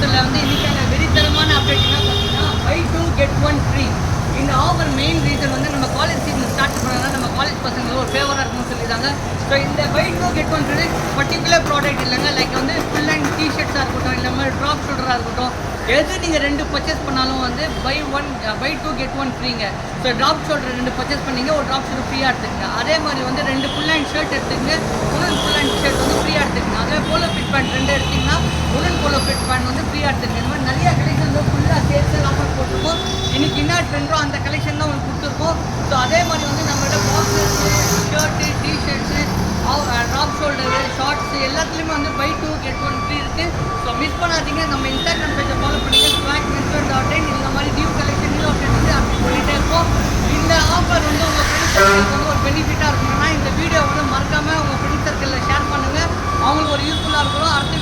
ஸோவில் வந்து இன்றைக்கான வெறித்தரமான அப்டேட் என்ன பார்த்தீங்கன்னா பை 2 get 1 ஃப்ரீ. இந்த ஆஃபர் மெயின் ரீசன் வந்து நம்ம காலேஜ் சீசன் ஸ்டார்ட் பண்ணால் நம்ம காலேஜ் பசங்களுக்கு ஒரு ஃபேவராக இருக்கும்னு சொல்லியிருந்தாங்க. ஸோ இந்த buy 2 get 1 free particular product இல்லைங்க. லைக் வந்து ஃபுல் அண்ட் டிஷர்ட்ஸாக இருக்கட்டும், இல்லை மாதிரி ட்ராப் ஷூட்டராக இருக்கட்டும், எது நீங்கள் 2 பர்ச்சேஸ் பண்ணாலும் வந்து பை 2 get 1 ஃப்ரீங்க. ஸோ ட்ராப் ஷோல்டர் 2 பர்ச்சேஸ் பண்ணிங்க, ஒரு ட்ராப் ஷூட் ஃப்ரீயாக எடுத்துக்கங்க. அதே மாதிரி வந்து 2 ஃபுல் அண்ட் ஷர்ட் எடுத்துக்கங்க, உடன் ஃபுல் அண்ட் ஷர்ட் வந்து ஃப்ரீயாக எடுத்துக்கங்க. அதே போலோ ஃபிட் பேண்ட் 2 எடுத்திங்கன்னா உடன் போலோ ஃபிட் பேண்ட் வந்து ஃப்ரீயாக எடுத்துக்கங்க. இந்த மாதிரி நிறைய கலெக்ஷன் வந்து ஃபுல்லாக சேல்ஸ் ஆஃபர் போட்டிருக்கோம். இன்றைக்கி என்ன ட்ரெண்டோ அந்த கலெக்ஷன் தான் உங்களுக்கு கொடுத்துருக்கோம். ஸோ அதே மாதிரி வந்து நம்மளோட boxers, shirt, t shirts, drop shoulder, shorts எல்லாத்துலேயுமே வந்து பை 2 get 1 ஃப்ரீ இருக்குது. ஸோ மிஸ் பண்ணாதீங்க. நம்ம இன்ஸ்டாகிராம் பேஜை ஃபாலோ பண்ணிங்க. swag.in இந்த மாதிரி நியூ கலெக்ஷன் நியூ அப்டேட் வந்து அப்படி சொல்லிகிட்டே இருக்கோம். இந்த ஆஃபர் வந்து உங்கள் ஃப்ரெண்ட்ஸ் சர்க்கிளுக்கு வந்து ஒரு பெனிஃபிட்டாக இருக்கணும்னா இந்த வீடியோ வந்து மறக்காமல் உங்கள் ஃப்ரெண்ட்ஸ் சர்க்கிளில் ஷேர் பண்ணுங்கள். அவங்களுக்கு ஒரு யூஸ்ஃபுல்லாக இருக்கணும். அடுத்த